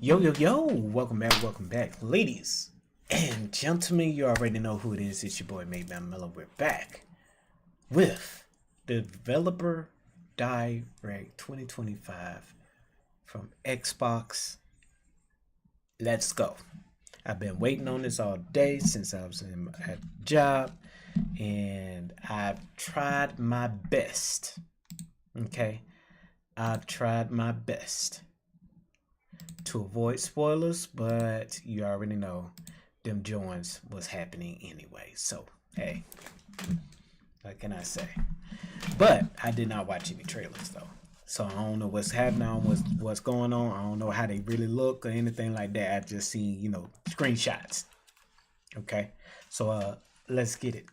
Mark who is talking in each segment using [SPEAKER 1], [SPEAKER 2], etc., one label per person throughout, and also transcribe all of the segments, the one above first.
[SPEAKER 1] Yo, yo, yo, welcome back, ladies and gentlemen. You already know who it is. It's your boy MadeMenMelo. We're back with the Developer Direct 2025 from Xbox. Let's go. I've been waiting on this all day since I was at the job, and I've tried my best. Okay, I've tried my best to avoid spoilers, but you already know them joins was happening anyway. So hey, what can I say? But I did not watch any trailers though, so I don't know what's happening, what's going on. I don't know how they really look or anything like that. I just seen screenshots. Okay, so let's get it.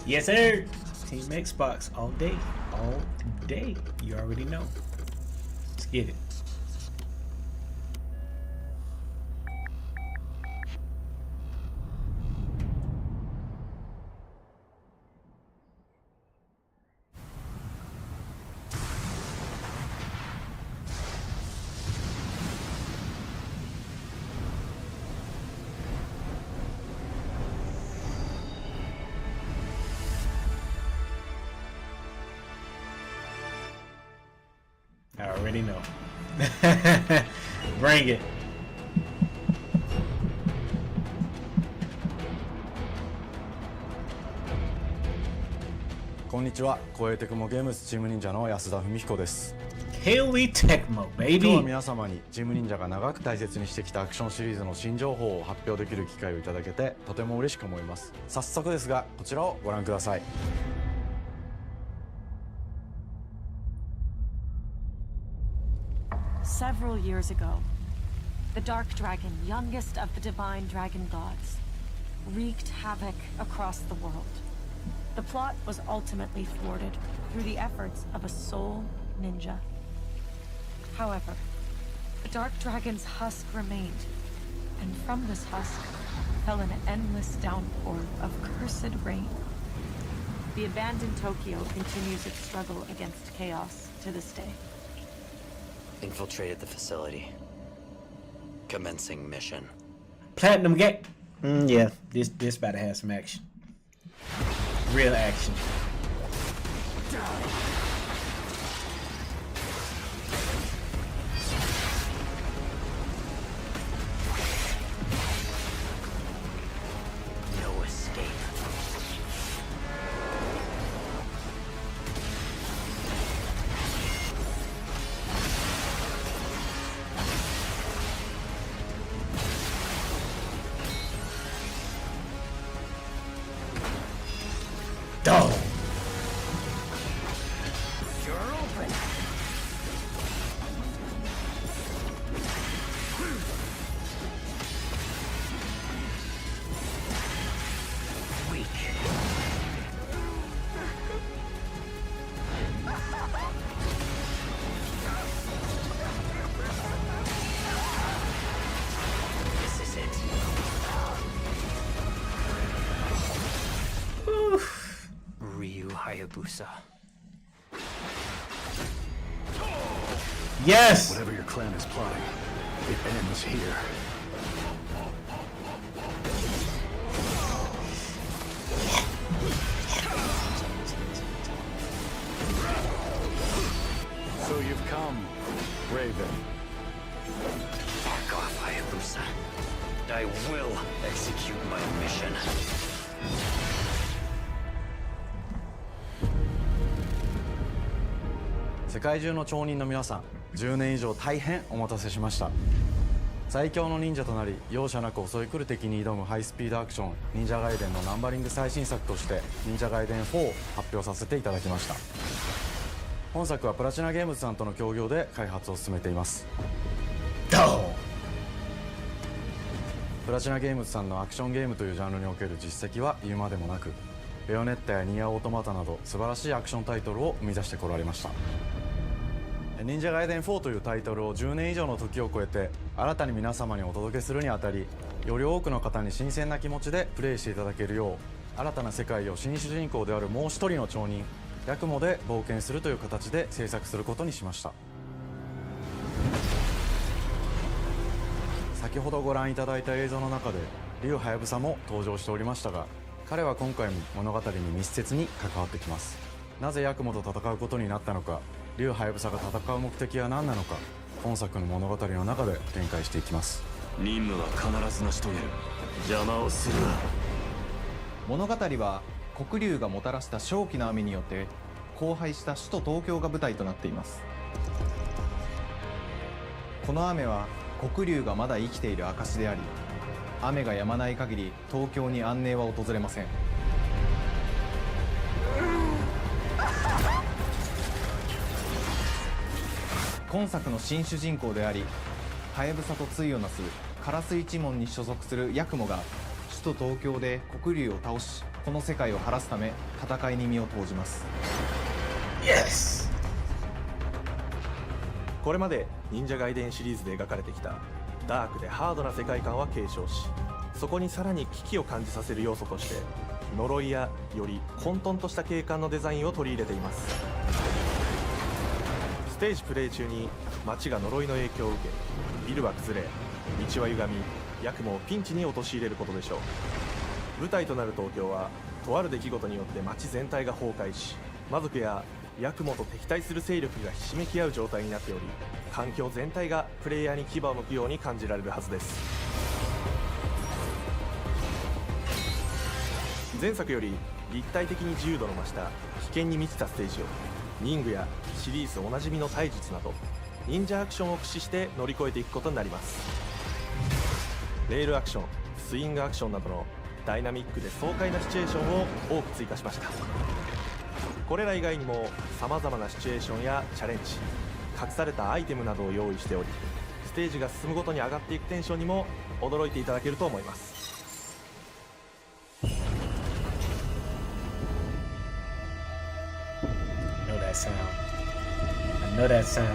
[SPEAKER 1] Yes, sir. Team Xbox all day, all day. You already know. Let's get it. I already know. Bring it.
[SPEAKER 2] こんにちは、光栄テクモゲームズチーム忍者の安田文彦です。
[SPEAKER 1] Haley Tecmo,
[SPEAKER 2] 今日は
[SPEAKER 1] baby.
[SPEAKER 2] 皆様にチーム忍者が長く大切にしてきたアクションシリーズの新情報を発表できる機会をいただけてとても嬉しく思います。早速ですが、こちらをご覧ください。
[SPEAKER 3] Several years ago, the Dark Dragon, youngest of the divine dragon gods, wreaked havoc across the world. The plot was ultimately thwarted through the efforts of a sole ninja. However, the Dark Dragon's husk remained, and from this husk fell an endless downpour of cursed rain. The abandoned Tokyo continues its struggle against chaos to this day.
[SPEAKER 4] Infiltrated the facility. Commencing mission.
[SPEAKER 1] Platinum Gate. Yeah, this about to have some action. Real action.
[SPEAKER 4] No escape.
[SPEAKER 1] Dog.
[SPEAKER 5] Hayabusa.
[SPEAKER 1] Yes!
[SPEAKER 5] Whatever your clan is plotting, it ends here. So you've come, Raven.
[SPEAKER 4] Fuck off, Hayabusa. I will execute my mission.
[SPEAKER 2] 世界中の町人の皆さん、10年以上大変お待たせしました。最強の忍者となり容赦なく襲い来る敵に挑むハイスピードアクション忍者ガイデンのナンバリング最新作として忍者ガイデン4を発表させていただきました。本作はプラチナゲームズさんとの協業で開発を進めています。プラチナゲームズさんのアクションゲームというジャンルにおける実績は言うまでもなく、ベヨネッタやニアオートマタなど素晴らしいアクションタイトルを生み出してこられました。忍者ガイデン4というタイトルを10年以上の時を超えて新たに皆様にお届けするにあたり、より多くの方に新鮮な気持ちでプレイしていただけるよう、新たな世界を新主人公であるもう一人の町人ヤクモで冒険するという形で制作することにしました。先ほどご覧いただいた映像の中で竜ハヤブサも登場しておりましたが、彼は今回も物語に密接に関わってきます。なぜヤクモと戦うことになったのか、竜ハヤブサが戦う目的は何なのか、本作の物語の中で展開していきます。
[SPEAKER 5] 任務は必ず成し遂げる。邪魔をするな。
[SPEAKER 6] 物語は黒竜がもたらした正気の雨によって荒廃した首都東京が舞台となっています。この雨は黒竜がまだ生きている証であり、雨が止まない限り東京に安寧は訪れません。今作の新主人公であり、ハヤブサと対をなすカラス一門に所属するヤクモが首都東京で黒竜を倒し、この世界を晴らすため戦いに身を投じます。
[SPEAKER 1] Yes!
[SPEAKER 7] これまで忍者ガイデンシリーズで描かれてきたダークでハードな世界観は継承し、そこにさらに危機を感じさせる要素として呪いやより混沌とした景観のデザインを取り入れています。ステージプレイ中に街が呪いの影響を受け、ビルは崩れ、道は歪み、ヤクモをピンチに陥れることでしょう。舞台となる東京はとある出来事によって街全体が崩壊し、魔族やヤクモと敵対する勢力がひしめき合う状態になっており、環境全体がプレイヤーに牙を向くように感じられるはずです。前作より立体的に自由度の増した危険に満ちたステージを忍具やシリーズおなじみの体術など忍者アクションを駆使して乗り越えていくことになります。レールアクション、スイングアクションなどのダイナミックで爽快なシチュエーションを多く追加しました。これら以外にも様々なシチュエーションやチャレンジ、隠されたアイテムなどを用意しており、ステージが進むごとに上がっていくテンションにも驚いていただけると思います。
[SPEAKER 1] I know that sound. I know that sound.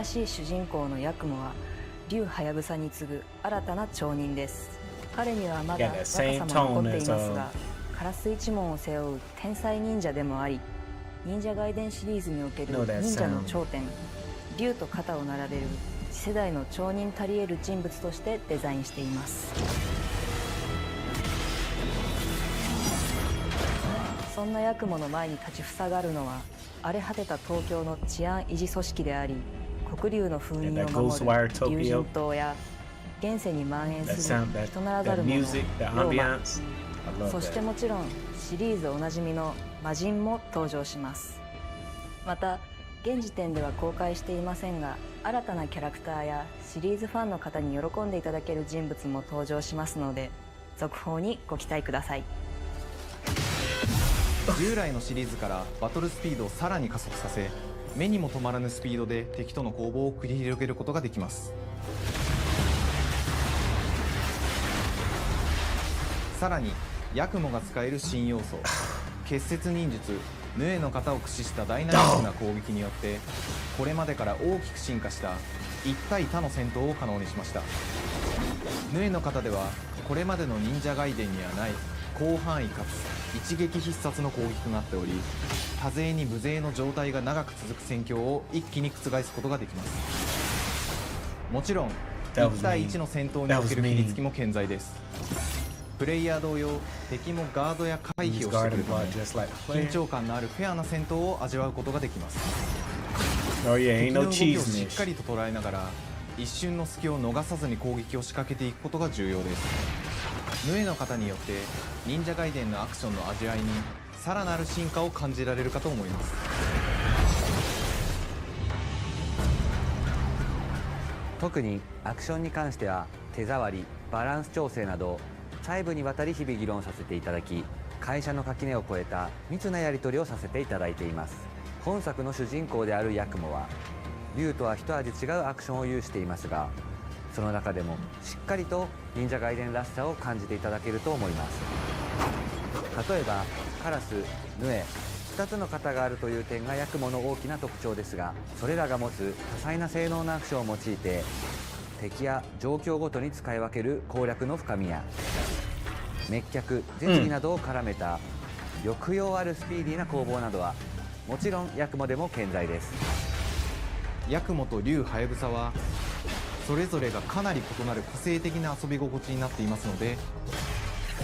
[SPEAKER 8] 新しい主人公のヤクモは竜ハヤブサに次ぐ新たな町人です。彼にはまだ
[SPEAKER 1] Yeah,
[SPEAKER 8] 若
[SPEAKER 1] that
[SPEAKER 8] さ
[SPEAKER 1] same
[SPEAKER 8] も
[SPEAKER 1] tone
[SPEAKER 8] 残ってい
[SPEAKER 1] as,
[SPEAKER 8] ますが、カラス一門を背負う天才忍者でもあり、忍者ガイデンシリーズにおける
[SPEAKER 1] No, that
[SPEAKER 8] 忍者の
[SPEAKER 1] sound.
[SPEAKER 8] 頂点、竜と肩を並べる次世代の町人たり得る人物としてデザインしています。そんなヤクモの前に立ちふさがるのは荒れ果てた東京の治安維持組織であり、黒竜の封印を守る竜神島や現世に蔓延
[SPEAKER 1] That
[SPEAKER 8] する
[SPEAKER 1] sound,
[SPEAKER 8] 人なら
[SPEAKER 1] that
[SPEAKER 8] ざるもの
[SPEAKER 1] music, the
[SPEAKER 8] ローマ、
[SPEAKER 1] ambiance. I love
[SPEAKER 8] そして
[SPEAKER 1] that.
[SPEAKER 8] もちろんシリーズおなじみの魔人も登場します。また現時点では公開していませんが、新たなキャラクターやシリーズファンの方に喜んでいただける人物も登場しますので、続報にご期待ください。
[SPEAKER 6] 従来のシリーズからバトルスピードをさらに加速させ、目にも止まらぬスピードで敵との攻防を繰り広げることができます。さらにヤクモが使える新要素、結節忍術ヌエの型を駆使したダイナミックな攻撃によって、これまでから大きく進化した1対他の戦闘を可能にしました。ヌエの型ではこれまでの忍者ガイデンにはない広範囲かつ一撃必殺の攻撃となっており、多勢に無勢の状態が長く続く戦況を一気に覆すことができます。もちろん
[SPEAKER 1] That was
[SPEAKER 6] 1対
[SPEAKER 1] mean.
[SPEAKER 6] 1の戦闘における
[SPEAKER 1] That was mean.
[SPEAKER 6] 切りつきも健在です。プレイヤー同様、敵もガードや回避
[SPEAKER 1] He's
[SPEAKER 6] をしてく
[SPEAKER 1] guarding
[SPEAKER 6] るため
[SPEAKER 1] blood just like the player.
[SPEAKER 6] 緊張感のあるフェアな戦闘を味わうことができます。
[SPEAKER 1] Oh yeah,
[SPEAKER 6] 敵
[SPEAKER 1] ain't
[SPEAKER 6] の
[SPEAKER 1] no
[SPEAKER 6] 動き
[SPEAKER 1] cheese
[SPEAKER 6] を
[SPEAKER 1] in
[SPEAKER 6] しっ
[SPEAKER 1] this.
[SPEAKER 6] かりと捉えながら一瞬の隙を逃さずに攻撃を仕掛けていくことが重要です。ヌエの方によって忍者ガイデンのアクションの味わいにさらなる進化を感じられるかと思います。
[SPEAKER 9] 特にアクションに関しては手触り、バランス調整など細部にわたり日々議論させていただき、会社の垣根を越えた密なやり取りをさせていただいています。本作の主人公であるヤクモは竜とは一味違うアクションを有していますが、その中でもしっかりと忍者ガイデンらしさを感じていただけると思います。例えばカラス、ヌエ、2つの型があるという点がヤクモの大きな特徴ですが、それらが持つ多彩な性能のアクションを用いて敵や状況ごとに使い分ける攻略の深みや滅却、絶技などを絡めた抑揚あるスピーディーな攻防などはもちろんヤクモでも健在です。
[SPEAKER 6] ヤクモと竜ハヤブサはそれぞれがかなり異なる個性的な遊び心地になっていますので、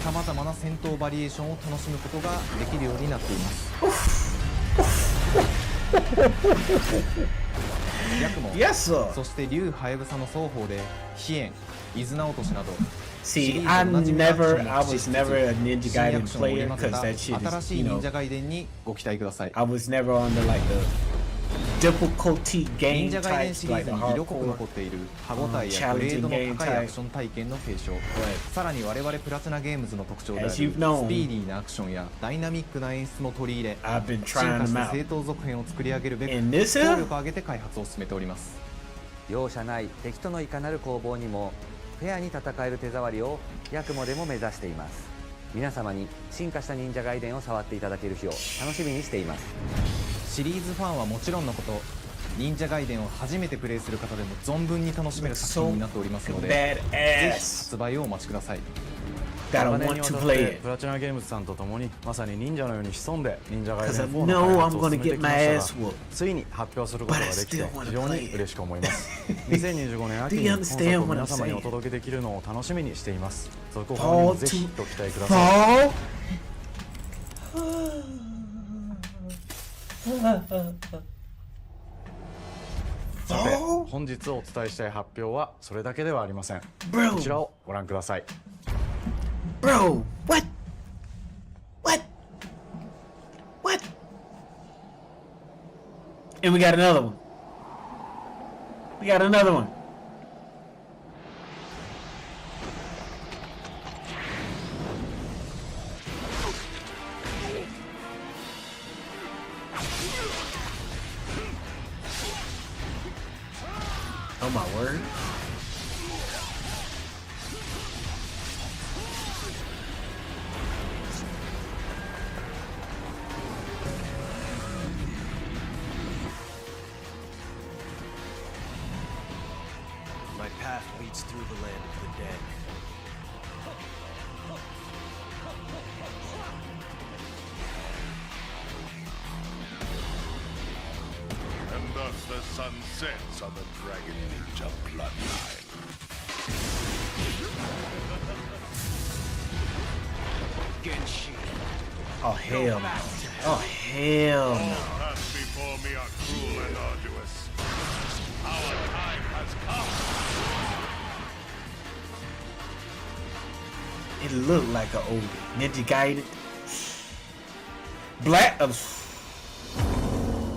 [SPEAKER 6] さまざまな戦闘バリエーションを楽しむことができるようになっています。ヤクモ、
[SPEAKER 1] Yes, sir.
[SPEAKER 6] そして竜ハヤブサの双方で飛燕、伊豆直俊など
[SPEAKER 1] See, I was never a Ninja Gaiden player because that shit
[SPEAKER 6] 新
[SPEAKER 1] is,
[SPEAKER 6] しい
[SPEAKER 1] you
[SPEAKER 6] 忍
[SPEAKER 1] know,
[SPEAKER 6] 者ガイデンにご期待ください。
[SPEAKER 1] I was never on the like the difficulty
[SPEAKER 6] 忍
[SPEAKER 1] game
[SPEAKER 6] 者ガイデン
[SPEAKER 1] types
[SPEAKER 6] シリー
[SPEAKER 1] like
[SPEAKER 6] ズ
[SPEAKER 1] the
[SPEAKER 6] に色濃く
[SPEAKER 1] hardcore.
[SPEAKER 6] 残っている歯応えやグレードの
[SPEAKER 1] challenging
[SPEAKER 6] 高い
[SPEAKER 1] game
[SPEAKER 6] アクション体験の継承、
[SPEAKER 1] But
[SPEAKER 6] さらに我々プラチナゲームズの特徴である
[SPEAKER 1] As
[SPEAKER 6] スピ
[SPEAKER 1] you've known,
[SPEAKER 6] ーディーなアクションやダイナミックな演出も取り入れ、
[SPEAKER 1] I've been
[SPEAKER 6] 進
[SPEAKER 1] trying
[SPEAKER 6] 化
[SPEAKER 1] them
[SPEAKER 6] した
[SPEAKER 1] out.
[SPEAKER 6] 正当続編を作り上げるべく
[SPEAKER 1] And this
[SPEAKER 6] 効
[SPEAKER 1] here?
[SPEAKER 6] 力を挙げて開発を進めております。
[SPEAKER 9] 容赦ない敵とのいかなる攻防にもフェアに戦える手触りをヤクモでも目指しています。皆様に進化した忍者ガイデンを触っていただける日を楽しみにしています。
[SPEAKER 6] シリーズファンはもちろんのこと、忍者ガイデンを初めてプレイする方でも存分に楽しめる作品になっておりますので、ぜひ
[SPEAKER 1] Badass.
[SPEAKER 6] 発売をお待ちください。
[SPEAKER 1] Gotta
[SPEAKER 2] 長年
[SPEAKER 1] want
[SPEAKER 2] にわ
[SPEAKER 1] to
[SPEAKER 2] たっ
[SPEAKER 1] play
[SPEAKER 2] て
[SPEAKER 1] it.
[SPEAKER 2] プラチナゲームズさんと共にまさに忍者のように潜んで忍者ガイ
[SPEAKER 1] Because
[SPEAKER 2] デ
[SPEAKER 1] I
[SPEAKER 2] ン4
[SPEAKER 1] know
[SPEAKER 2] の開
[SPEAKER 1] I'm
[SPEAKER 2] 発を
[SPEAKER 1] gonna
[SPEAKER 2] 進めて
[SPEAKER 1] get
[SPEAKER 2] き
[SPEAKER 1] my
[SPEAKER 2] ました
[SPEAKER 1] ass
[SPEAKER 2] が、
[SPEAKER 1] whooped.
[SPEAKER 2] ついに発表することができ
[SPEAKER 1] But I
[SPEAKER 2] て
[SPEAKER 1] still wanna
[SPEAKER 2] 非常に
[SPEAKER 1] play it.
[SPEAKER 2] 嬉しく思います。2025年秋
[SPEAKER 1] Do
[SPEAKER 2] に
[SPEAKER 1] you
[SPEAKER 2] 本
[SPEAKER 1] understand
[SPEAKER 2] 作を
[SPEAKER 1] what
[SPEAKER 2] 皆
[SPEAKER 1] I'm
[SPEAKER 2] 様に
[SPEAKER 1] saying?
[SPEAKER 2] お届けできるのを楽しみにしています。そこからにも
[SPEAKER 1] Fall
[SPEAKER 2] ぜひ
[SPEAKER 1] to
[SPEAKER 2] ご期待ください。
[SPEAKER 1] fall.
[SPEAKER 2] さて、本日お伝えしたい発表はそれだけではありません。
[SPEAKER 1] Bro.
[SPEAKER 2] こちらをご覧ください。
[SPEAKER 1] Bro, what? What? What? And we got another one. We got another one. Oh my word.
[SPEAKER 4] My path leads through the land of the dead.
[SPEAKER 10] And thus the sun sets on the Dragon Ninja bloodline.
[SPEAKER 4] Genshi.
[SPEAKER 1] Oh hell no. Oh hell
[SPEAKER 10] All
[SPEAKER 1] no.
[SPEAKER 10] paths before me are cruel and arduous. Our time has come.
[SPEAKER 1] It looked like an old Ninja Gaiden. Black.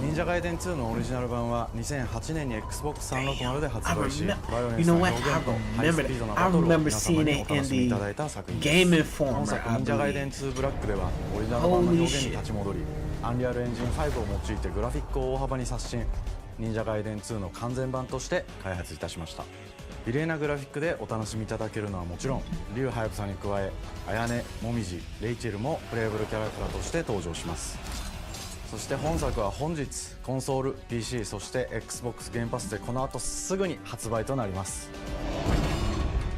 [SPEAKER 2] 忍者ガイデン2のオリジナル版は2008年に Xbox360 で発売し、
[SPEAKER 1] I
[SPEAKER 2] バイオレ
[SPEAKER 1] remember.
[SPEAKER 2] ン
[SPEAKER 1] You
[SPEAKER 2] ス
[SPEAKER 1] know
[SPEAKER 2] な
[SPEAKER 1] what?
[SPEAKER 2] 表
[SPEAKER 1] I
[SPEAKER 2] 現とハイス
[SPEAKER 1] remember
[SPEAKER 2] ピード
[SPEAKER 1] that.
[SPEAKER 2] な
[SPEAKER 1] I
[SPEAKER 2] バトルを
[SPEAKER 1] remember
[SPEAKER 2] 皆様
[SPEAKER 1] seeing
[SPEAKER 2] にお
[SPEAKER 1] it
[SPEAKER 2] 楽
[SPEAKER 1] in
[SPEAKER 2] しみい
[SPEAKER 1] the
[SPEAKER 2] ただいた作品です。
[SPEAKER 1] Game
[SPEAKER 2] 本
[SPEAKER 1] Informer,
[SPEAKER 2] 作
[SPEAKER 1] I
[SPEAKER 2] 忍者ガイデ
[SPEAKER 1] believe.
[SPEAKER 2] ン2ブラックではオリジナル版の表現に立ち戻り、アンリアルエンジン5を用いてグラフィックを大幅に刷新、忍者ガイデン2の完全版として開発いたしました。綺麗なグラフィックでお楽しみいただけるのはもちろん、竜ハヤブサに加え綾音、もみじ、レイチェルもプレイブルキャラクターとして登場します。そして本作は本日コンソール、 PC、そして Xbox ゲームパスでこの後すぐに発売となります。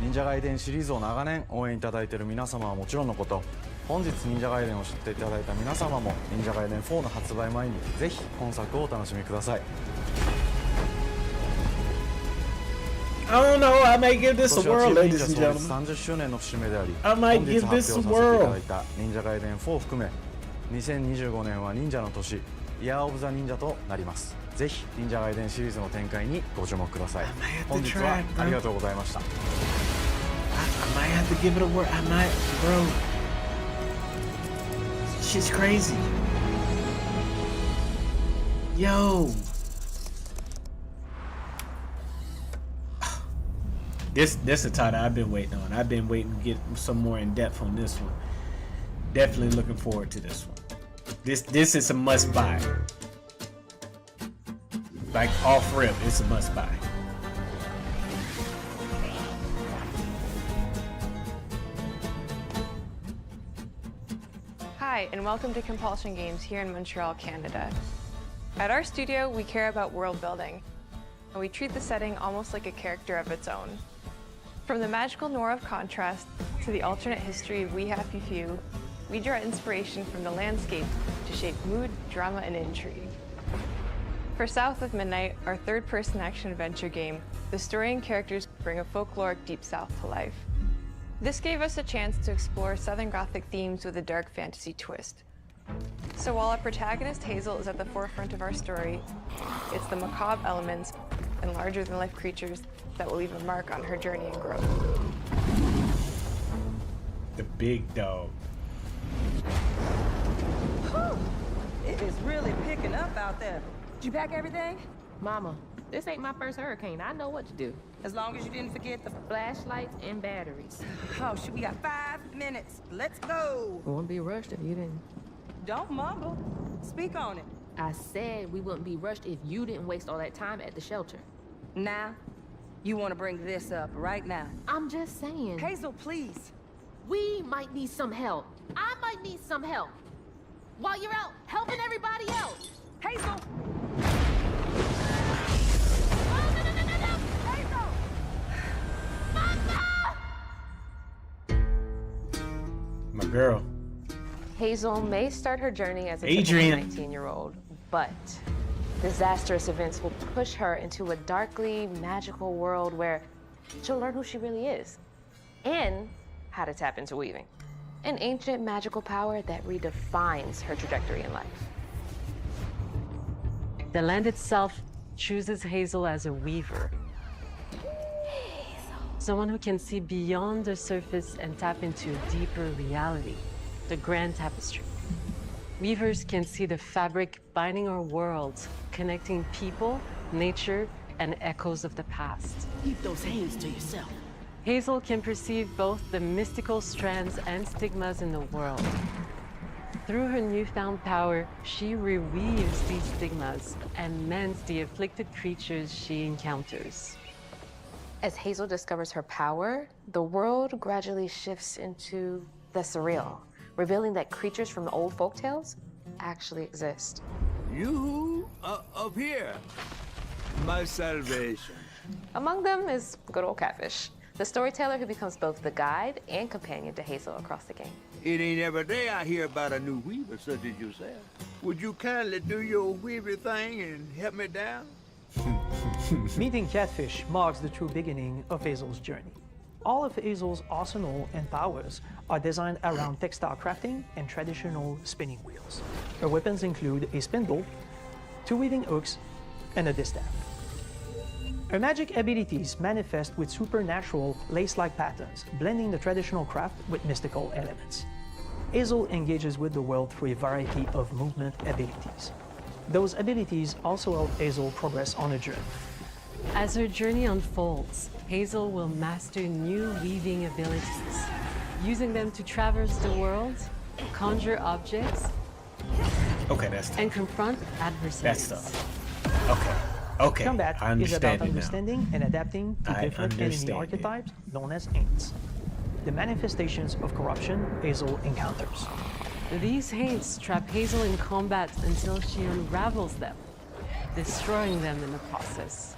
[SPEAKER 2] 忍者ガイデンシリーズを長年応援いただいている皆様はもちろんのこと、本日忍者ガイデンを知っていただいた皆様も忍者ガイデン4の発売前にぜひ本作をお楽しみください。
[SPEAKER 1] I don't know. I might give this
[SPEAKER 2] 今
[SPEAKER 1] a
[SPEAKER 2] 年は
[SPEAKER 1] whirl,
[SPEAKER 2] チーム
[SPEAKER 1] ladies
[SPEAKER 2] 忍者
[SPEAKER 1] and
[SPEAKER 2] 創
[SPEAKER 1] gentlemen.
[SPEAKER 2] 立30周年の節目であり、
[SPEAKER 1] I
[SPEAKER 2] 本
[SPEAKER 1] might
[SPEAKER 2] 日
[SPEAKER 1] give
[SPEAKER 2] 発
[SPEAKER 1] this
[SPEAKER 2] 表
[SPEAKER 1] a
[SPEAKER 2] させていただ
[SPEAKER 1] whirl.
[SPEAKER 2] いた忍者ガイデン4を含め2025年は忍者の年、イヤーオブザ忍者となります。ぜひ忍者ガイデンシリーズの展開にご注目ください。
[SPEAKER 1] I might have to
[SPEAKER 2] 本日
[SPEAKER 1] try
[SPEAKER 2] は
[SPEAKER 1] it, bro.
[SPEAKER 2] ありがとうございました。
[SPEAKER 1] I might have to give it a whirl. I might, bro. Shit's crazy. Yo. This a title I've been waiting on. I've been waiting to get some more in depth on this one. Definitely looking forward to this one. This is a must buy. Like off rip, it's a must buy.
[SPEAKER 11] Hi, and welcome to Compulsion Games here in Montreal, Canada. At our studio, we care about world building, and we treat the setting almost like a character of its own. From the magical noir of contrast to the alternate history of We Happy Few, we draw inspiration from the landscape to shape mood, drama, and intrigue. For South of Midnight, our third-person action-adventure game, the story and characters bring a folkloric Deep South to life. This gave us a chance to explore Southern Gothic themes with a dark fantasy twist. So while our protagonist Hazel is at the forefront of our story, it's the macabre elements and larger-than-life creatures that will leave a mark on her journey and growth.
[SPEAKER 1] The big dog.
[SPEAKER 12] Whew. It is really picking up out there. Did you pack everything?
[SPEAKER 13] Mama, this ain't my first hurricane. I know what to do.
[SPEAKER 12] As long as you didn't forget the
[SPEAKER 13] Flashlights and batteries.
[SPEAKER 12] Oh, shit, we got 5 minutes. Let's go.
[SPEAKER 13] We wouldn't be rushed if you didn't.
[SPEAKER 12] Don't mumble. Speak on it.
[SPEAKER 13] I said we wouldn't be rushed if you didn't waste all that time at the shelter.
[SPEAKER 12] Now, you want to bring this up right now.
[SPEAKER 13] I'm just saying.
[SPEAKER 12] Hazel, please.
[SPEAKER 13] We might need some help. I might need some help. While you're out helping everybody else.
[SPEAKER 12] Hazel!
[SPEAKER 1] My girl.
[SPEAKER 13] Hazel may start her journey as a
[SPEAKER 1] Adrian.
[SPEAKER 13] 19-year-old, but disastrous events will push her into a darkly magical world where she'll learn who she really is and how to tap into weaving, an ancient magical power that redefines her trajectory in life.
[SPEAKER 14] The land itself chooses Hazel as a weaver. Someone who can see beyond the surface and tap into a deeper reality, the grand tapestry. Weavers can see the fabric binding our worlds, connecting people, nature, and echoes of the past.
[SPEAKER 12] Keep those hands to yourself.
[SPEAKER 14] Hazel can perceive both the mystical strands and stigmas in the world. Through her newfound power, she reweaves these stigmas and mends the afflicted creatures she encounters.
[SPEAKER 13] As Hazel discovers her power, the world gradually shifts into the surreal, revealing that creatures from old folktales actually exist.
[SPEAKER 15] You up here, my salvation.
[SPEAKER 13] Among them is good old Catfish, the storyteller who becomes both the guide and companion to Hazel across the game.
[SPEAKER 15] It ain't every day I hear about a new weaver such as yourself. Would you kindly do your weaver thing and help me down?
[SPEAKER 16] Meeting Catfish marks the true beginning of Hazel's journey. All of Hazel's arsenal and powers are designed around textile crafting and traditional spinning wheels. Her weapons include a spindle, 2 weaving hooks, and a distaff. Her magic abilities manifest with supernatural lace-like patterns, blending the traditional craft with mystical elements. Hazel engages with the world through a variety of movement abilities. Those abilities also help Hazel progress on her journey.
[SPEAKER 14] As her journey unfolds, Hazel will master new weaving abilities, using them to traverse the world, conjure objects, and confront adversaries.
[SPEAKER 1] That's tough. Okay,
[SPEAKER 16] Combat
[SPEAKER 1] I
[SPEAKER 16] is about
[SPEAKER 1] understand it now.
[SPEAKER 16] understanding and adapting to different enemy archetypes known as Aints, the manifestations of corruption Hazel encounters.
[SPEAKER 14] These hates trap Hazel in combat until she unravels them, destroying them in the process.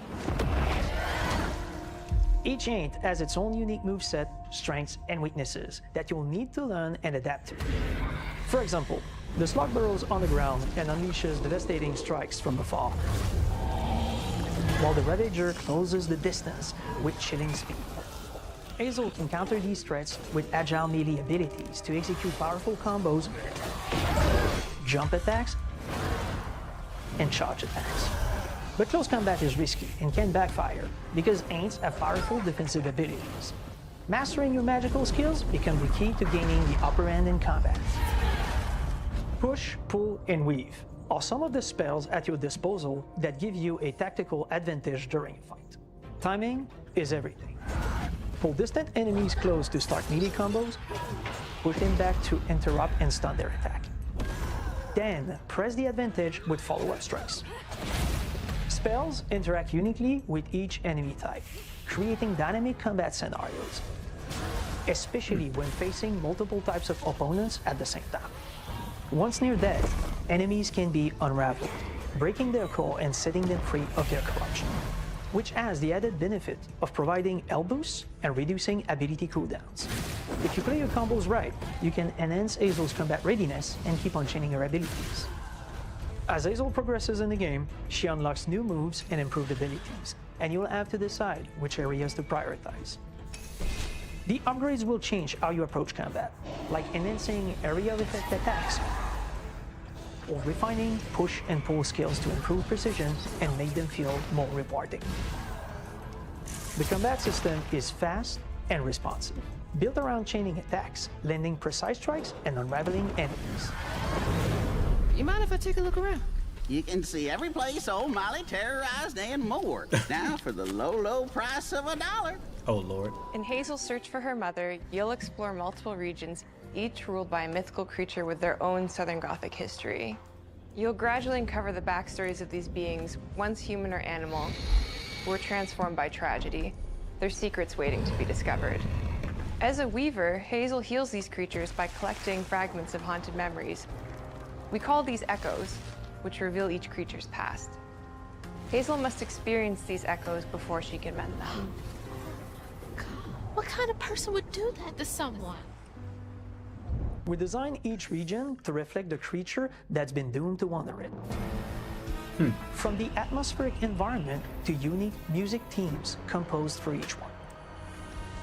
[SPEAKER 16] Each Ain't has its own unique moveset, strengths, and weaknesses that you'll need to learn and adapt to. For example, the slug burrows on the ground and unleashes devastating strikes from afar, while the Ravager closes the distance with chilling speed. Hazel can counter these threats with agile melee abilities to execute powerful combos, jump attacks, and charge attacks. But close combat is risky and can backfire because Aints have powerful defensive abilities. Mastering your magical skills become the key to gaining the upper hand in combat. Push, pull, and weave are some of the spells at your disposal that give you a tactical advantage during a fight. Timing is everything. Pull distant enemies close to start melee combos, push them back to interrupt and stun their attack. Then press the advantage with follow-up strikes. Spells interact uniquely with each enemy type, creating dynamic combat scenarios, especially when facing multiple types of opponents at the same time. Once near death, enemies can be unraveled, breaking their core and setting them free of their corruption, which has the added benefit of providing health boosts and reducing ability cooldowns. If you play your combos right, you can enhance Hazel's combat readiness and keep on chaining her abilities. As Hazel progresses in the game, she unlocks new moves and improved abilities, and you'll have to decide which areas to prioritize. The upgrades will change how you approach combat, like enhancing area of effect attacks, or refining push and pull skills to improve precision and make them feel more rewarding. The combat system is fast and responsive, built around chaining attacks, landing precise strikes, and unraveling enemies.
[SPEAKER 12] You mind if I take a look around?
[SPEAKER 17] You can see every place old Molly terrorized and more. Now for the low, low price of $1.
[SPEAKER 1] Oh, Lord.
[SPEAKER 11] In Hazel's search for her mother, you'll explore multiple regions, each ruled by a mythical creature with their own Southern Gothic history. You'll gradually uncover the backstories of these beings, once human or animal, who were transformed by tragedy, their secrets waiting to be discovered. As a weaver, Hazel heals these creatures by collecting fragments of haunted memories. We call these echoes, which reveal each creature's past. Hazel must experience these echoes before she can mend them.
[SPEAKER 18] What kind of person would do that to someone?
[SPEAKER 16] We design each region to reflect the creature that's been doomed to wander it. From the atmospheric environment to unique music themes composed for each one.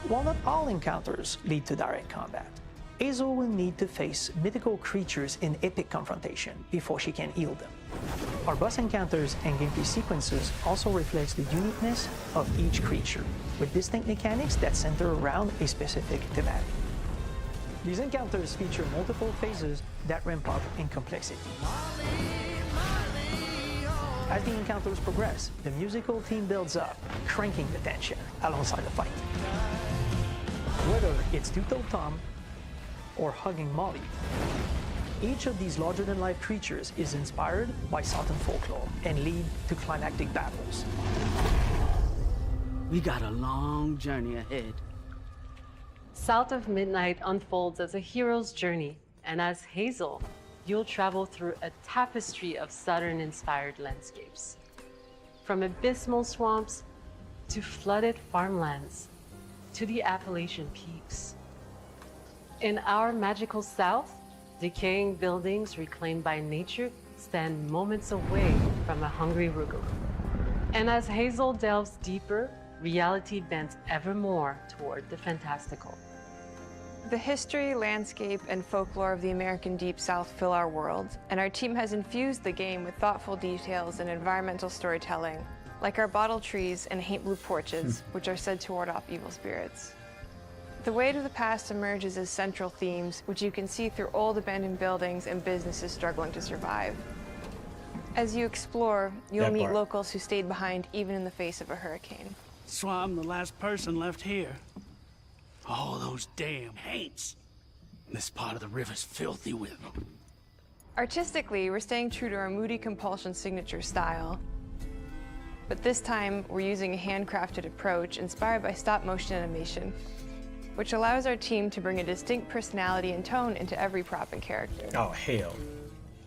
[SPEAKER 16] While not all encounters lead to direct combat, Hazel will need to face mythical creatures in epic confrontation before she can heal them. Our boss encounters and gameplay sequences also reflects the uniqueness of each creature, with distinct mechanics that center around a specific thematic. These encounters feature multiple phases that ramp up in complexity. As the encounters progress, the musical theme builds up, cranking the tension alongside the fight. Whether it's Two-Toed Tom or hugging Molly, each of these larger-than-life creatures is inspired by Southern folklore and lead to climactic battles.
[SPEAKER 12] We got a long journey ahead.
[SPEAKER 14] South of Midnight unfolds as a hero's journey, and as Hazel, you'll travel through a tapestry of Southern-inspired landscapes. From abysmal swamps to flooded farmlands to the Appalachian peaks. In our magical South, decaying buildings reclaimed by nature stand moments away from a hungry Rugaloo. And as Hazel delves deeper, reality bends ever more toward the fantastical.
[SPEAKER 11] The history, landscape, and folklore of the American Deep South fill our world, and our team has infused the game with thoughtful details and environmental storytelling, like our bottle trees and haint blue porches, which are said to ward off evil spirits. The weight of the past emerges as central themes, which you can see through old abandoned buildings and businesses struggling to survive. As you explore, you'll meet locals who stayed behind even in the face of a hurricane.
[SPEAKER 12] So I'm the last person left here. All those damn haints. This part of the river's filthy with them.
[SPEAKER 11] Artistically, we're staying true to our moody compulsion signature style. But this time, we're using a handcrafted approach inspired by stop-motion animation, which allows our team to bring a distinct personality and tone into every prop and character.
[SPEAKER 1] Oh, hell.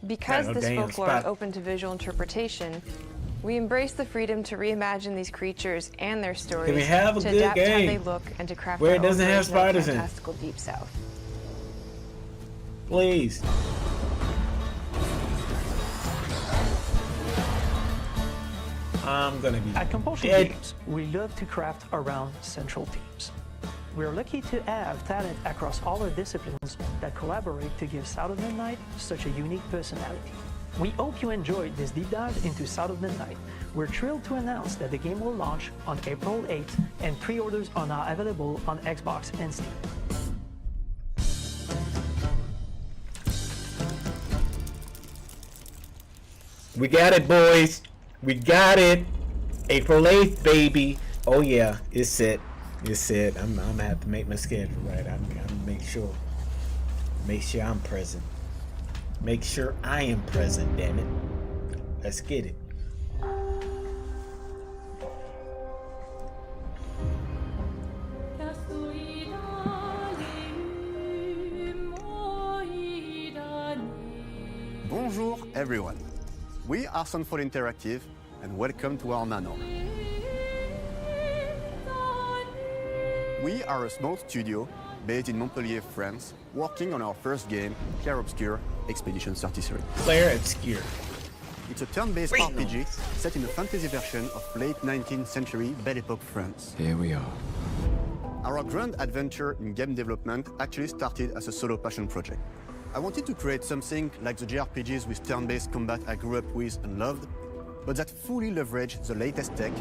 [SPEAKER 11] Because this folklore is open to visual interpretation, We embrace the freedom to reimagine these creatures and their stories
[SPEAKER 1] we have a
[SPEAKER 11] to
[SPEAKER 1] good
[SPEAKER 11] adapt how
[SPEAKER 1] game
[SPEAKER 11] they look and to craft
[SPEAKER 1] where
[SPEAKER 11] our
[SPEAKER 1] it
[SPEAKER 11] own
[SPEAKER 1] doesn't have
[SPEAKER 11] version of
[SPEAKER 1] spiders in it.
[SPEAKER 11] fantastical Deep South.
[SPEAKER 1] Please. I'm gonna be
[SPEAKER 16] At Compulsion
[SPEAKER 1] dead.
[SPEAKER 16] Games, we love to craft around central themes. We're lucky to have talent across all our disciplines that collaborate to give South of Midnight such a unique personality. We hope you enjoyed this deep dive into South of Midnight. We're thrilled to announce that the game will launch on April 8th, and pre-orders are now available on Xbox and Steam.
[SPEAKER 1] We got it, boys. We got it. April 8th, baby. Oh yeah, it's set. It's set. I'm gonna have to make my schedule right. I'm gonna make sure I'm present. Make sure I am present, damn it. Let's get it.
[SPEAKER 19] Bonjour everyone. We are Sunfall Interactive and welcome to our manor. We are a small studio based in Montpellier, France, working on our first game, Clair Obscur Expedition 33.
[SPEAKER 1] Clair Obscur.
[SPEAKER 19] It's a turn-based RPG set in a fantasy version of late 19th century Belle Epoque France.
[SPEAKER 5] Here we are.
[SPEAKER 19] Our grand adventure in game development actually started as a solo passion project. I wanted to create something like the JRPGs with turn-based combat I grew up with and loved, but that fully leveraged the latest tech,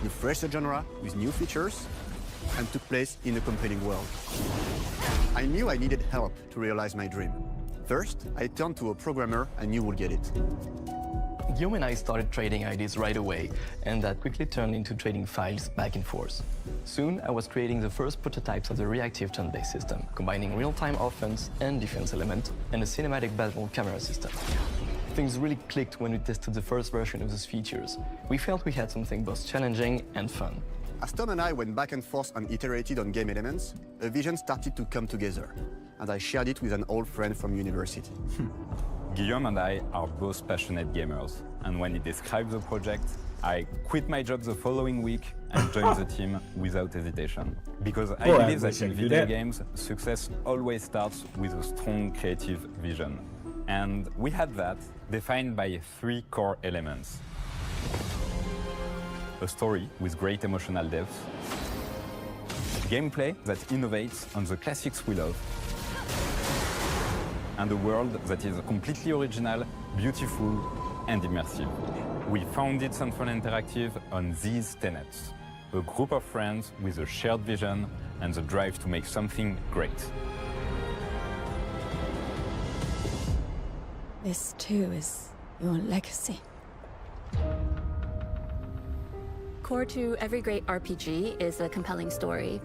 [SPEAKER 19] refreshed the genre with new features, and took place in a compelling world. I knew I needed help to realize my dream. First, I turned to a programmer I knew would get it.
[SPEAKER 20] Guillaume and I started trading ideas right away, and that quickly turned into trading files back and forth. Soon, I was creating the first prototypes of the reactive turn-based system, combining real-time offense and defense element, and a cinematic battle camera system. Things really clicked when we tested the first version of those features. We felt we had something both challenging and fun.
[SPEAKER 19] As Tom and I went back and forth and iterated on game elements, a vision started to come together, and I shared it with an old friend from university.
[SPEAKER 21] Guillaume and I are both passionate gamers, and when he described the project, I quit my job the following week and joined the team without hesitation. Because I believe that in video games, success always starts with a strong creative vision. And we had that, defined by 3 core elements. A story with great emotional depth, gameplay that innovates on the classics we love, and a world that is completely original, beautiful, and immersive. We founded Sunfall Interactive on these tenets. A group of friends with a shared vision and the drive to make something great.
[SPEAKER 22] This too is your legacy.
[SPEAKER 23] Core to every great RPG is a compelling story.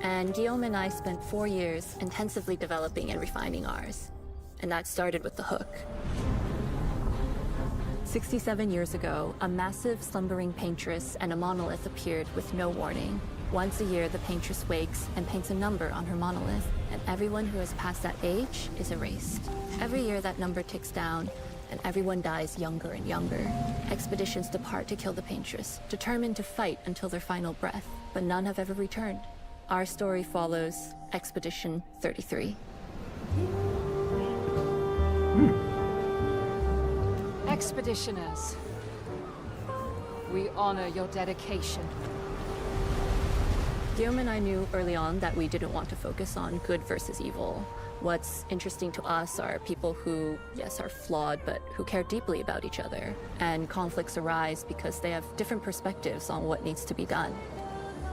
[SPEAKER 23] And Guillaume and I spent 4 years intensively developing and refining ours. And that started with the hook. 67 years ago, a massive slumbering paintress and a monolith appeared with no warning. Once a year, the paintress wakes and paints a number on her monolith, and everyone who has passed that age is erased. Every year, that number ticks down, and everyone dies younger and younger. Expeditions depart to kill the paintress, determined to fight until their final breath, but none have ever returned. Our story follows Expedition 33.
[SPEAKER 24] Expeditioners, we honor your dedication.
[SPEAKER 23] Guillaume and I knew early on that we didn't want to focus on good versus evil. What's interesting to us are people who, yes, are flawed, but who care deeply about each other. And conflicts arise because they have different perspectives on what needs to be done.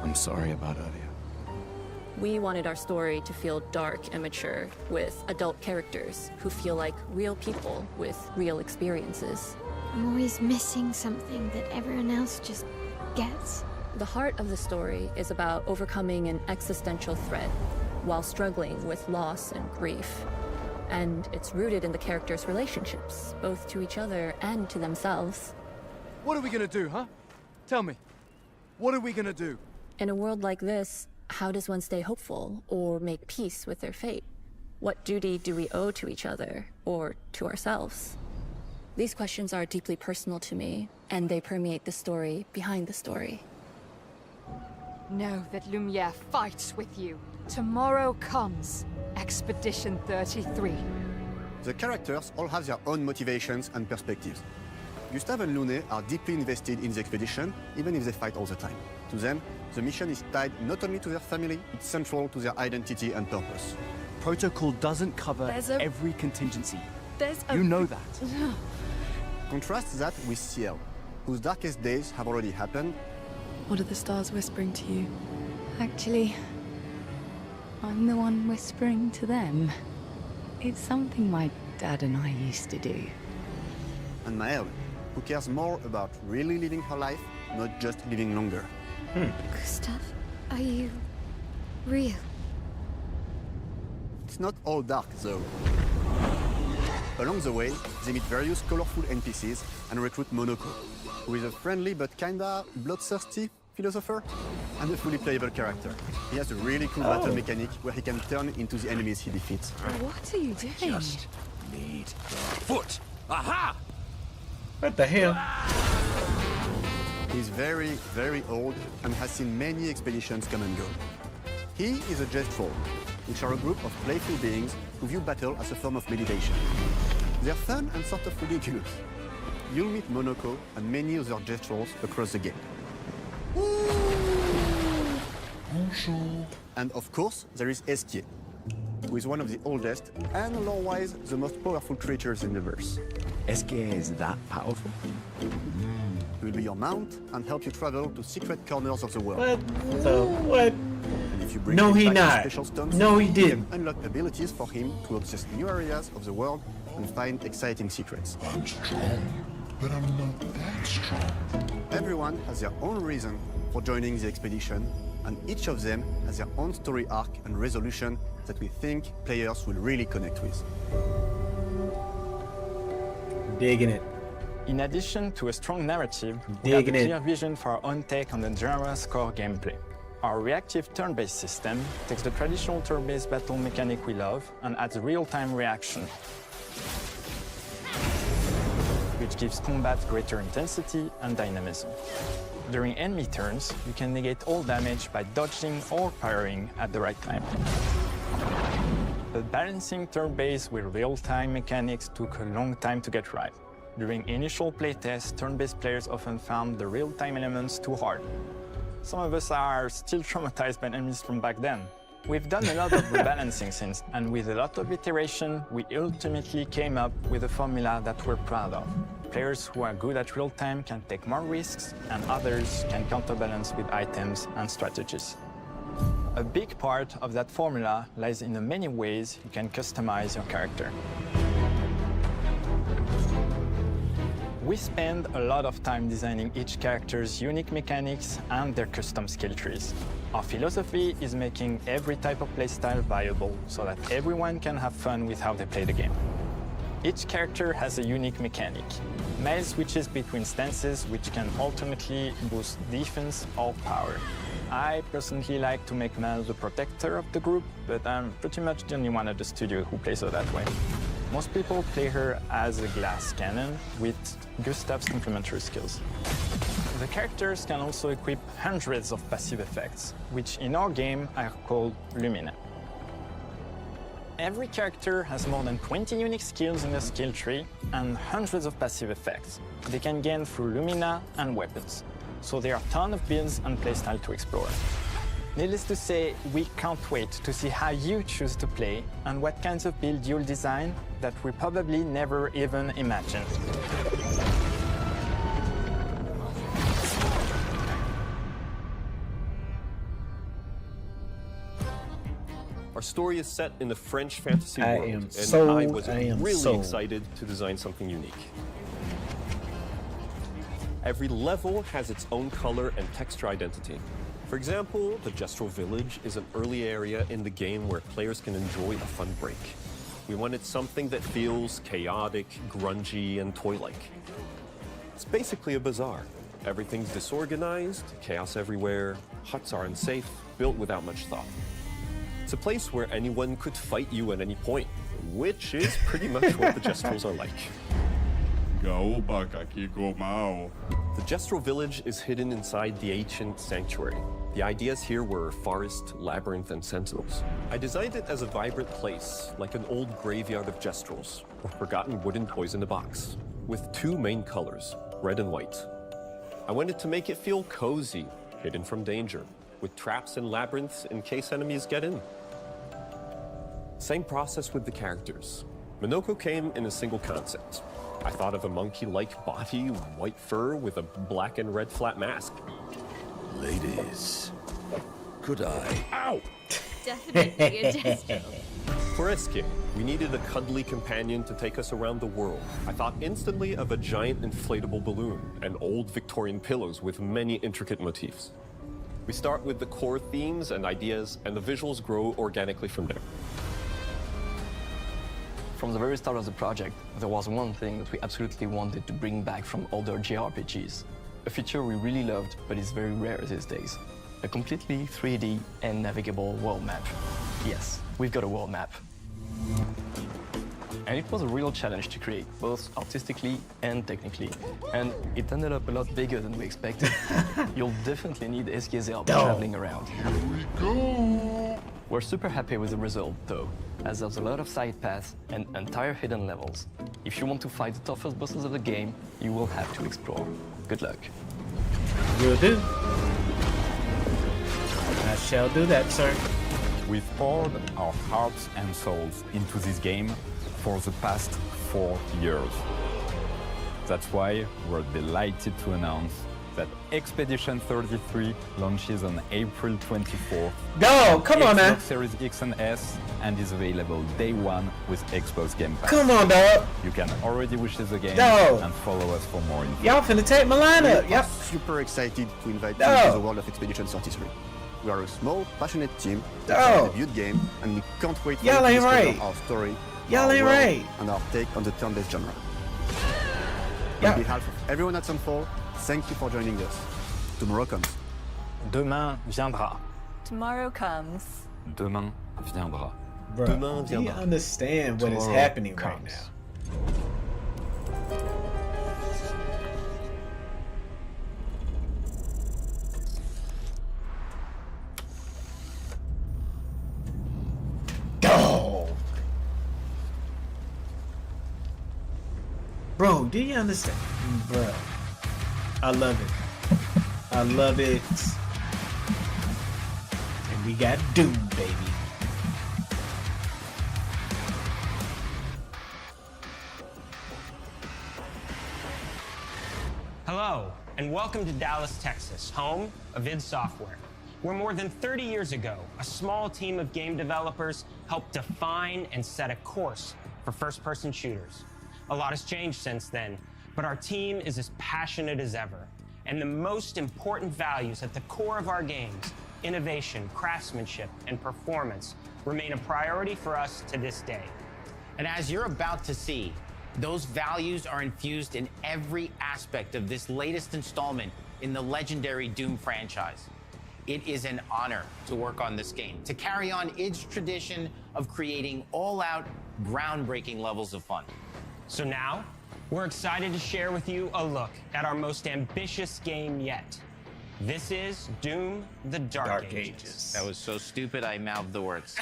[SPEAKER 5] I'm sorry about earlier.
[SPEAKER 23] We wanted our story to feel dark and mature, with adult characters who feel like real people with real experiences.
[SPEAKER 18] I'm always missing something that everyone else just gets.
[SPEAKER 23] The heart of the story is about overcoming an existential threat while struggling with loss and grief. And it's rooted in the characters' relationships, both to each other and to themselves.
[SPEAKER 25] What are we gonna do, huh? Tell me. What are we gonna do?
[SPEAKER 23] In a world like this, how does one stay hopeful or make peace with their fate? What duty do we owe to each other or to ourselves? These questions are deeply personal to me, and they permeate the story behind the story.
[SPEAKER 24] Know that Lumiere fights with you. Tomorrow comes Expedition 33.
[SPEAKER 19] The characters all have their own motivations and perspectives. Gustave and Lune are deeply invested in the expedition, even if they fight all the time. To them, the mission is tied not only to their family, it's central to their identity and purpose.
[SPEAKER 3] Protocol doesn't cover every contingency. You know that.
[SPEAKER 19] Contrast that with Ciel, whose darkest days have already happened.
[SPEAKER 22] What are the stars whispering to you? Actually, I'm the one whispering to them. It's something my dad and I used to do.
[SPEAKER 19] And Maëlle, who cares more about really living her life, not just living longer.
[SPEAKER 18] Gustave, are you real?
[SPEAKER 19] It's not all dark, though. Along the way, they meet various colorful NPCs and recruit Monoko, who is a friendly but kinda bloodthirsty philosopher and a fully playable character. He has a really cool battle mechanic where he can turn into the enemies he defeats.
[SPEAKER 22] What are you doing?
[SPEAKER 5] Just need the foot. Aha!
[SPEAKER 1] What the hell?
[SPEAKER 19] He's very, very old and has seen many expeditions come and go. He is a Gestrol, which are a group of playful beings who view battle as a form of meditation. They're fun and sort of ridiculous. You'll meet Monoko and many other Gestrols across the game. And of course, there is Esquier, who is one of the oldest and lore-wise the most powerful creatures in the verse.
[SPEAKER 3] Esquier is that powerful?
[SPEAKER 19] He will be your mount and help you travel to secret corners of the world.
[SPEAKER 1] What the what?
[SPEAKER 19] And if you bring
[SPEAKER 1] No,
[SPEAKER 19] him
[SPEAKER 1] he
[SPEAKER 19] back
[SPEAKER 1] not.
[SPEAKER 19] with special stones,
[SPEAKER 1] No, he
[SPEAKER 19] you
[SPEAKER 1] didn't.
[SPEAKER 19] can unlock abilities for him to access new areas of the world and find exciting secrets.
[SPEAKER 10] I'm strong, but I'm not that strong.
[SPEAKER 19] Everyone has their own reason for joining the expedition, and each of them has their own story arc and resolution that we think players will really connect with.
[SPEAKER 1] Digging it.
[SPEAKER 6] In addition to a strong narrative, we
[SPEAKER 1] Digging
[SPEAKER 6] have a
[SPEAKER 1] it.
[SPEAKER 6] clear vision for our own take on the genre's core gameplay. Our reactive turn-based system takes the traditional turn-based battle mechanic we love and adds a real-time reaction, which gives combat greater intensity and dynamism. During enemy turns, you can negate all damage by dodging or parrying at the right time. But balancing turn-based with real-time mechanics took a long time to get right. During initial playtests, turn-based players often found the real-time elements too hard. Some of us are still traumatized by enemies from back then. We've done a lot of rebalancing since, and with a lot of iteration, we ultimately came up with a formula that we're proud of. Players who are good at real-time can take more risks, and others can counterbalance with items and strategies. A big part of that formula lies in the many ways you can customize your character. We spend a lot of time designing each character's unique mechanics and their custom skill trees. Our philosophy is making every type of playstyle viable so that everyone can have fun with how they play the game. Each character has a unique mechanic. Maëlle switches between stances which can alternately boost defense or power. I personally like to make Maëlle the protector of the group, but I'm pretty much the only one at the studio who plays her that way. Most people play her as a glass cannon with Gustave's complementary skills. The characters can also equip hundreds of passive effects, which in our game are called Lumina. Every character has more than 20 unique skills in the skill tree and hundreds of passive effects they can gain through Lumina and weapons. So there are a ton of builds and playstyle to explore. Needless to say, we can't wait to see how you choose to play and what kinds of build you'll design that we probably never even imagined.
[SPEAKER 7] Our story is set in the French fantasy
[SPEAKER 1] I
[SPEAKER 7] world,
[SPEAKER 1] am
[SPEAKER 7] and
[SPEAKER 1] sold.
[SPEAKER 7] I was
[SPEAKER 1] I am
[SPEAKER 7] really
[SPEAKER 1] sold.
[SPEAKER 7] excited to design something unique. Every level has its own color and texture identity. For example, the Gestrel Village is an early area in the game where players can enjoy a fun break. We wanted something that feels chaotic, grungy, and toy-like. It's basically a bazaar. Everything's disorganized, chaos everywhere, huts are unsafe, built without much thought. It's a place where anyone could fight you at any point, which is pretty much what the Gestrels are like. The Gestural Village is hidden inside the ancient sanctuary. The ideas here were forest, labyrinth, and sentinels. I designed it as a vibrant place, like an old graveyard of Gestrals, or forgotten wooden toys in a box, with two main colors, red and white. I wanted to make it feel cozy, hidden from danger, with traps and labyrinths in case enemies get in. Same process with the characters. Minoko came in a single concept. I thought of a monkey-like body, white fur, with a black and red flat mask.
[SPEAKER 10] Ladies, could I?
[SPEAKER 7] Ow!
[SPEAKER 2] Definitely a gesture.
[SPEAKER 7] For Eske, we needed a cuddly companion to take us around the world. I thought instantly of a giant inflatable balloon and old Victorian pillows with many intricate motifs. We start with the core themes and ideas, and the visuals grow organically from there.
[SPEAKER 20] From the very start of the project, there was one thing that we absolutely wanted to bring back from older JRPGs. A feature we really loved, but is very rare these days. A completely 3D and navigable world map. Yes, we've got a world map. And it was a real challenge to create, both artistically and technically. And it ended up a lot bigger than we expected. You'll definitely need Eske's help traveling around.
[SPEAKER 10] Here we go!
[SPEAKER 20] We're super happy with the result, though, as there's a lot of side paths and entire hidden levels. If you want to fight the toughest bosses of the game, you will have to explore. Good luck.
[SPEAKER 1] Will do. I shall do that, sir.
[SPEAKER 21] We've poured our hearts and souls into this game for the past 4 years. That's why we're delighted to announce that Expedition 33 launches on April 24th.
[SPEAKER 1] Go! Come on, man!
[SPEAKER 21] Xbox Series X and S, and is available day one with Xbox Game Pass.
[SPEAKER 1] Come on, dog!
[SPEAKER 21] You can already wish the game
[SPEAKER 1] No.
[SPEAKER 21] and follow us for more info.
[SPEAKER 1] Y'all finna take my lineup!
[SPEAKER 19] We are super excited to invite you to the world of Expedition 33. We are a small, passionate team that debuted game, and we can't wait for you to discover our story,
[SPEAKER 1] Y'all
[SPEAKER 19] our
[SPEAKER 1] ain't
[SPEAKER 19] world,
[SPEAKER 1] right.
[SPEAKER 19] and our take on the turn-based genre. On behalf of everyone at Sunfall, thank you for joining us. Tomorrow comes.
[SPEAKER 6] Demain viendra.
[SPEAKER 23] Tomorrow comes.
[SPEAKER 21] Demain viendra.
[SPEAKER 1] Bro, do you understand what is happening right now? Bro, do you understand? Bro, I love it. I love it. And we got Doom, baby.
[SPEAKER 4] Hello, and welcome to Dallas, Texas, home of id Software, where more than 30 years ago, a small team of game developers helped define and set a course for first-person shooters. A lot has changed since then, but our team is as passionate as ever. And the most important values at the core of our games, innovation, craftsmanship, and performance, remain a priority for us to this day.
[SPEAKER 8] And as you're about to see, those values are infused in every aspect of this latest installment in the legendary Doom franchise. It is an honor to work on this game, to carry on id's tradition of creating all-out, groundbreaking levels of fun.
[SPEAKER 4] So now, we're excited to share with you a look at our most ambitious game yet. This is Doom: The Dark Ages.
[SPEAKER 8] That was so stupid, I mouthed the words.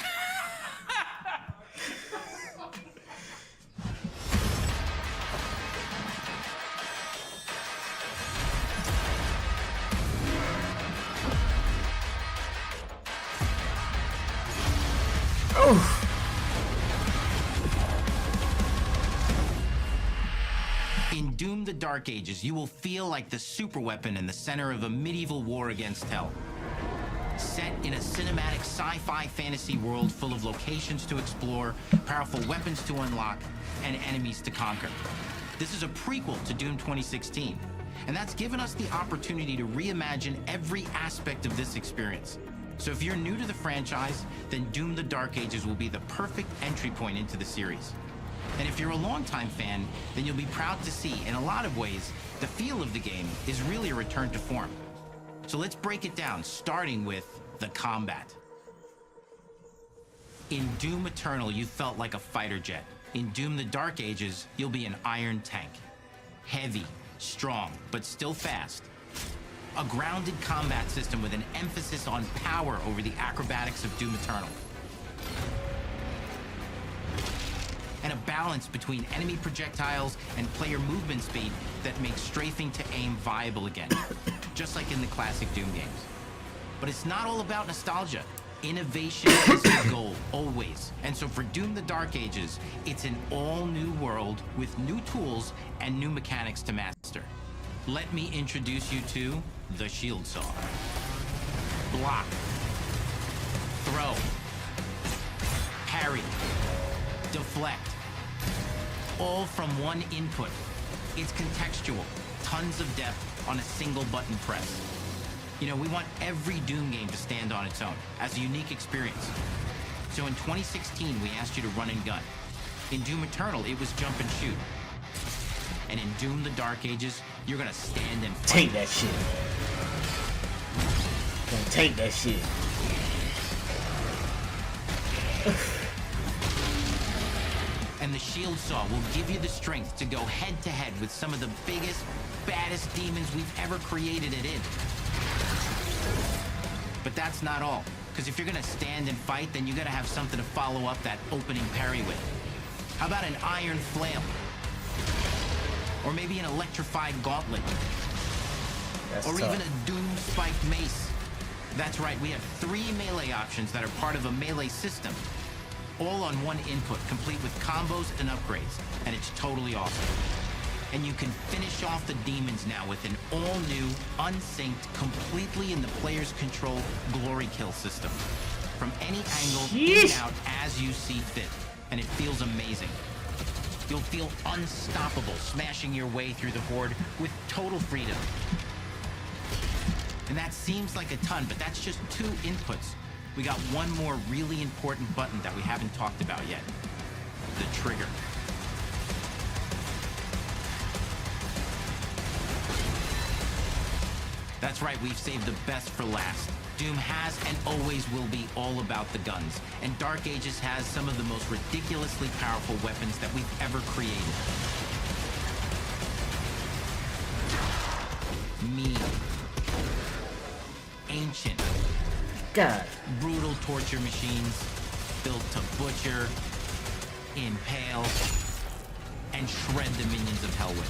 [SPEAKER 8] In Doom: The Dark Ages, you will feel like the superweapon in the center of a medieval war against hell. Set in a cinematic sci-fi fantasy world full of locations to explore, powerful weapons to unlock, and enemies to conquer. This is a prequel to Doom 2016, and that's given us the opportunity to reimagine every aspect of this experience. So if you're new to the franchise, then Doom: The Dark Ages will be the perfect entry point into the series. And if you're a longtime fan, then you'll be proud to see, in a lot of ways, the feel of the game is really a return to form. So let's break it down, starting with the combat. In Doom Eternal, you felt like a fighter jet. In Doom: The Dark Ages, you'll be an iron tank. heavy, strong, but still fast. A grounded combat system with an emphasis on power over the acrobatics of Doom Eternal. And a balance between enemy projectiles and player movement speed that makes strafing to aim viable again, just like in the classic Doom games. But it's not all about nostalgia. Innovation is the goal, always. And so for Doom the Dark Ages, it's an all-new world with new tools and new mechanics to master. Let me introduce you to the Shield Saw. Block. Throw. Parry. Deflect. All from one input. It's contextual, tons of depth on a single button press. You know, we want every Doom game to stand on its own as a unique experience. So in 2016, we asked you to run and gun. In Doom Eternal, it was jump and shoot. And in Doom the Dark Ages, you're gonna stand and fight.
[SPEAKER 1] Take that shit. Gonna take that shit.
[SPEAKER 8] And the Shield Saw will give you the strength to go head-to-head with some of the biggest, baddest demons we've ever created at id. But that's not all. Because if you're gonna stand and fight, then you gotta have something to follow up that opening parry with. How about an iron flail? Or maybe an electrified gauntlet?
[SPEAKER 1] That's
[SPEAKER 8] or
[SPEAKER 1] tough.
[SPEAKER 8] even a Doom spiked mace? That's right, we have 3 melee options that are part of a melee system. All on one input, complete with combos and upgrades. And it's totally awesome. And you can finish off the demons now with an all-new, unsynced, completely in the player's control glory kill system. From any angle, in and out, as you see fit. And it feels amazing. You'll feel unstoppable, smashing your way through the horde with total freedom. And that seems like a ton, but that's just 2 inputs. We got one more really important button that we haven't talked about yet. The trigger. That's right, we've saved the best for last. Doom has and always will be all about the guns, and Dark Ages has some of the most ridiculously powerful weapons that we've ever created. Mean. Ancient.
[SPEAKER 1] God.
[SPEAKER 8] Brutal torture machines, built to butcher, impale, and shred the minions of hell with.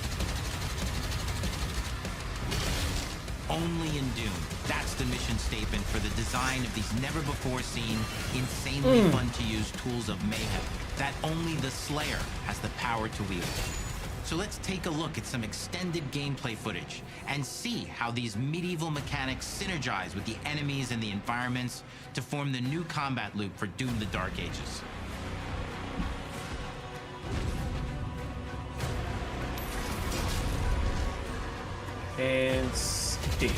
[SPEAKER 8] Only in Doom. That's the mission statement for the design of these never-before-seen, insanely fun-to-use tools of mayhem that only the Slayer has the power to wield. So let's take a look at some extended gameplay footage and see how these medieval mechanics synergize with the enemies and the environments to form the new combat loop for Doom the Dark Ages.
[SPEAKER 1] And stick.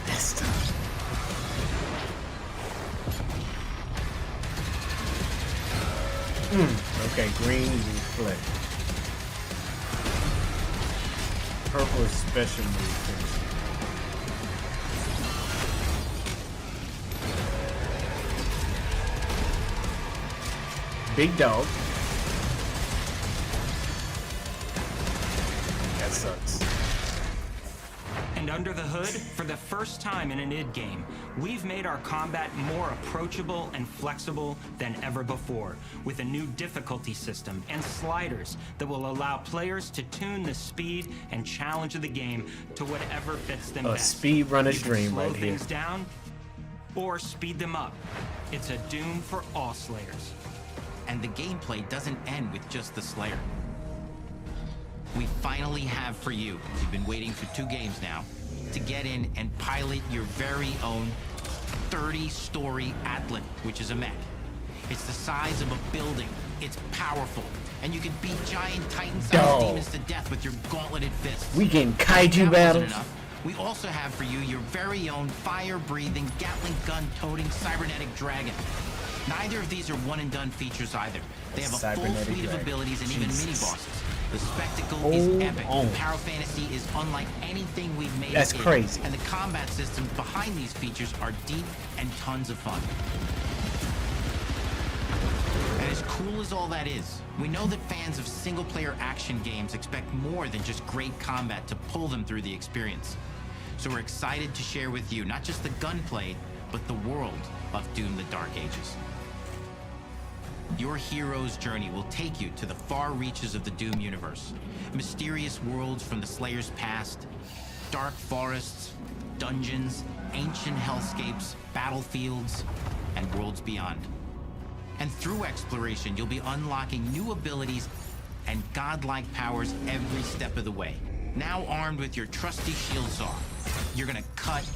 [SPEAKER 1] That's tough. Okay, green reflect. Purple is special move. Big dog. That sucks.
[SPEAKER 4] And under the hood, for the first time in an id game, we've made our combat more approachable and flexible than ever before, with a new difficulty system and sliders that will allow players to tune the speed and challenge of the game to whatever fits them best.
[SPEAKER 1] A speed runner's dream
[SPEAKER 4] slow
[SPEAKER 1] right here.
[SPEAKER 4] things down or speed them up. It's a Doom for all Slayers.
[SPEAKER 8] And the gameplay doesn't end with just the Slayer. We finally have for you, you've been waiting for 2 games now, to get in and pilot your very own 30-story Atlan, which is a mech. It's the size of a building, it's powerful, and you can beat giant Titan-sized demons to death with your gauntleted fists.
[SPEAKER 1] We getting
[SPEAKER 8] If
[SPEAKER 1] kaiju
[SPEAKER 8] that wasn't
[SPEAKER 1] battles.
[SPEAKER 8] enough, we also have for you your very own fire-breathing, Gatling gun-toting cybernetic dragon. Neither of these are one-and-done features either. They have a full
[SPEAKER 1] Cybernetic
[SPEAKER 8] suite of
[SPEAKER 1] dragon.
[SPEAKER 8] abilities and even
[SPEAKER 1] Jesus.
[SPEAKER 8] mini-bosses. The spectacle is epic. Power Fantasy is unlike anything we've made.
[SPEAKER 1] That's crazy.
[SPEAKER 8] And the combat systems behind these features are deep and tons of fun. And as cool as all that is, we know that fans of single-player action games expect more than just great combat to pull them through the experience. So we're excited to share with you not just the gunplay, but the world of Doom: The Dark Ages. Your hero's journey will take you to the far reaches of the Doom universe. Mysterious worlds from the Slayer's past, dark forests, dungeons, ancient hellscapes, battlefields, and worlds beyond. And through exploration, you'll be unlocking new abilities and godlike powers every step of the way. Now armed with your trusty shield saw, you're gonna cut,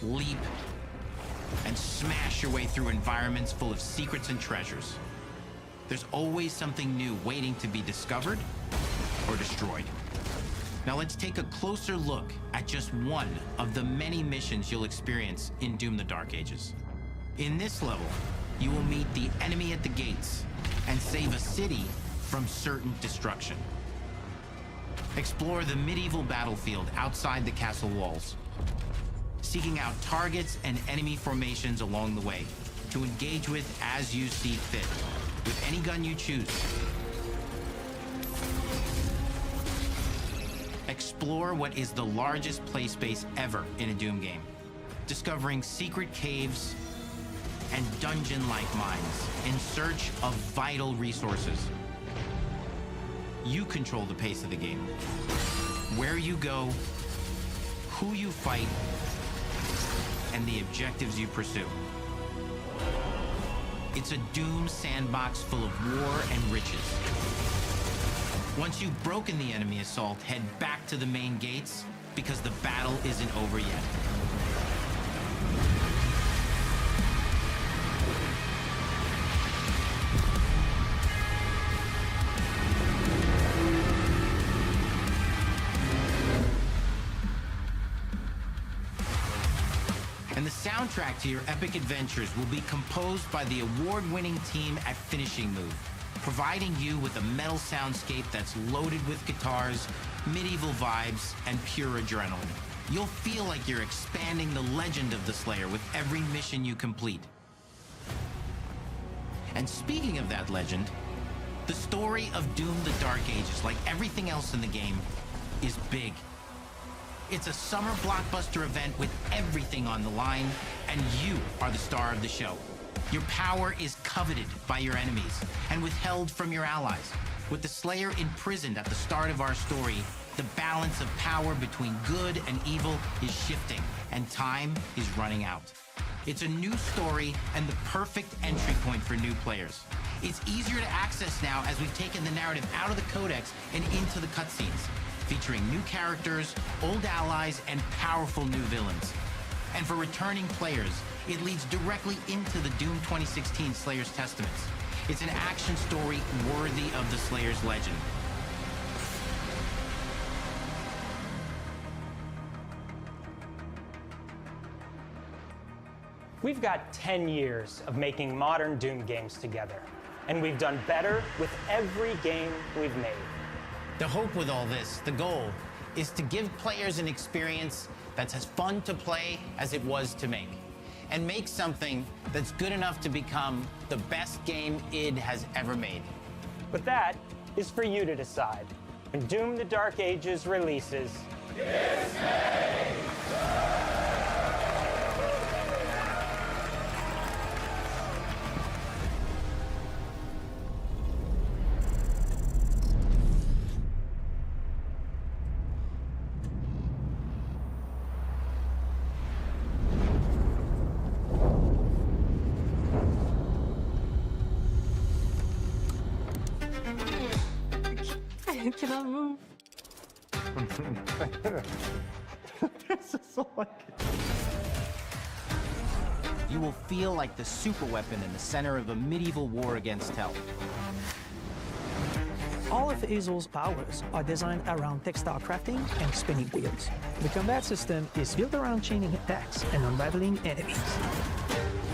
[SPEAKER 8] leap, and smash your way through environments full of secrets and treasures. There's always something new waiting to be discovered or destroyed. Now let's take a closer look at just one of the many missions you'll experience in Doom: The Dark Ages. In this level, you will meet the enemy at the gates and save a city from certain destruction. Explore the medieval battlefield outside the castle walls, seeking out targets and enemy formations along the way to engage with as you see fit, with any gun you choose. Explore what is the largest play space ever in a Doom game, discovering secret caves and dungeon-like mines in search of vital resources. You control the pace of the game. Where you go, who you fight, and the objectives you pursue. It's a Doom sandbox full of war and riches. Once you've broken the enemy assault, head back to the main gates, because the battle isn't over yet. And the soundtrack to your epic adventures will be composed by the award-winning team at Finishing Move, providing you with a metal soundscape that's loaded with guitars, medieval vibes, and pure adrenaline. You'll feel like you're expanding the legend of the Slayer with every mission you complete. And speaking of that legend, the story of Doom: The Dark Ages, like everything else in the game, is big. It's a summer blockbuster event with everything on the line, and you are the star of the show. Your power is coveted by your enemies and withheld from your allies. With the Slayer imprisoned at the start of our story, the balance of power between good and evil is shifting, and time is running out. It's a new story and the perfect entry point for new players. It's easier to access now as we've taken the narrative out of the codex and into the cutscenes, featuring new characters, old allies, and powerful new villains. And for returning players, it leads directly into the Doom 2016 Slayer's Testaments. It's an action story worthy of the Slayer's legend.
[SPEAKER 4] We've got 10 years of making modern Doom games together, and we've done better with every game we've made.
[SPEAKER 8] The hope with all this, the goal, is to give players an experience that's as fun to play as it was to make, and make something that's good enough to become the best game id has ever made.
[SPEAKER 4] But that is for you to decide. When Doom: The Dark Ages releases,
[SPEAKER 10] It's May!
[SPEAKER 16] I cannot move.
[SPEAKER 6] This is so like...
[SPEAKER 8] You will feel like the superweapon in the center of a medieval war against hell.
[SPEAKER 16] All of Hazel's powers are designed around textile crafting and spinning wheels. The combat system is built around chaining attacks and unraveling enemies.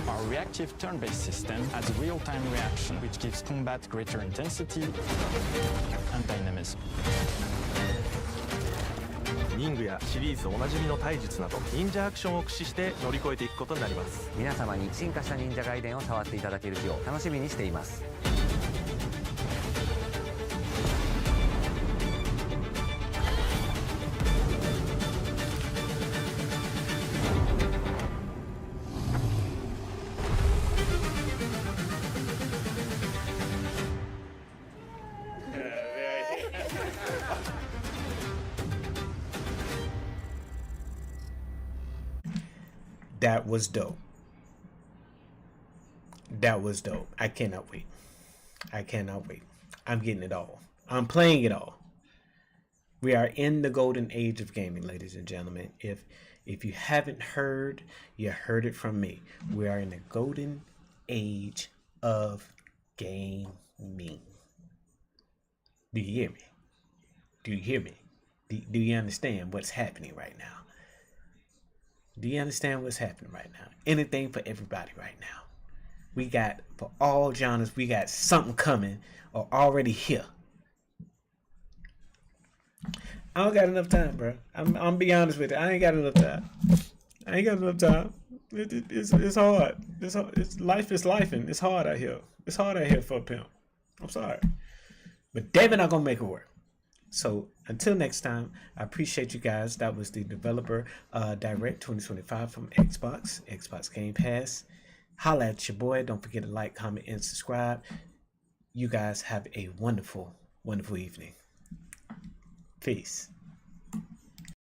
[SPEAKER 6] Our Our reactive turn-based system has a real-time reaction, which gives combat greater intensity and dynamism.
[SPEAKER 9] 忍具やシリーズおなじみの体術など忍者アクションを駆使して乗り越えていくことになります。
[SPEAKER 13] 皆様に進化した忍者ガイデンを触っていただける日を楽しみにしています。
[SPEAKER 1] That was dope. That was dope. I cannot wait. I cannot wait. I'm getting it all. I'm playing it all. We are in the golden age of gaming, ladies and gentlemen. If you haven't heard, you heard it from me. We are in the golden age of gaming. Do you hear me? Do you hear me? Do you understand what's happening right now? Do you understand what's happening right now? Anything for everybody right now. We got, for all genres, we got something coming or already here. I don't got enough time, bro. I'm be honest with you. I ain't got enough time. I ain't got enough time. It's hard. Life is life, and it's hard out here. It's hard out here for a pimp. I'm sorry, but damn it, I'm gonna make it work. So until next time, I appreciate you guys. That was the Developer Direct 2025 from Xbox Game Pass. Holla at your boy. Don't forget to like, comment, and subscribe. You guys have a wonderful, wonderful evening. Peace.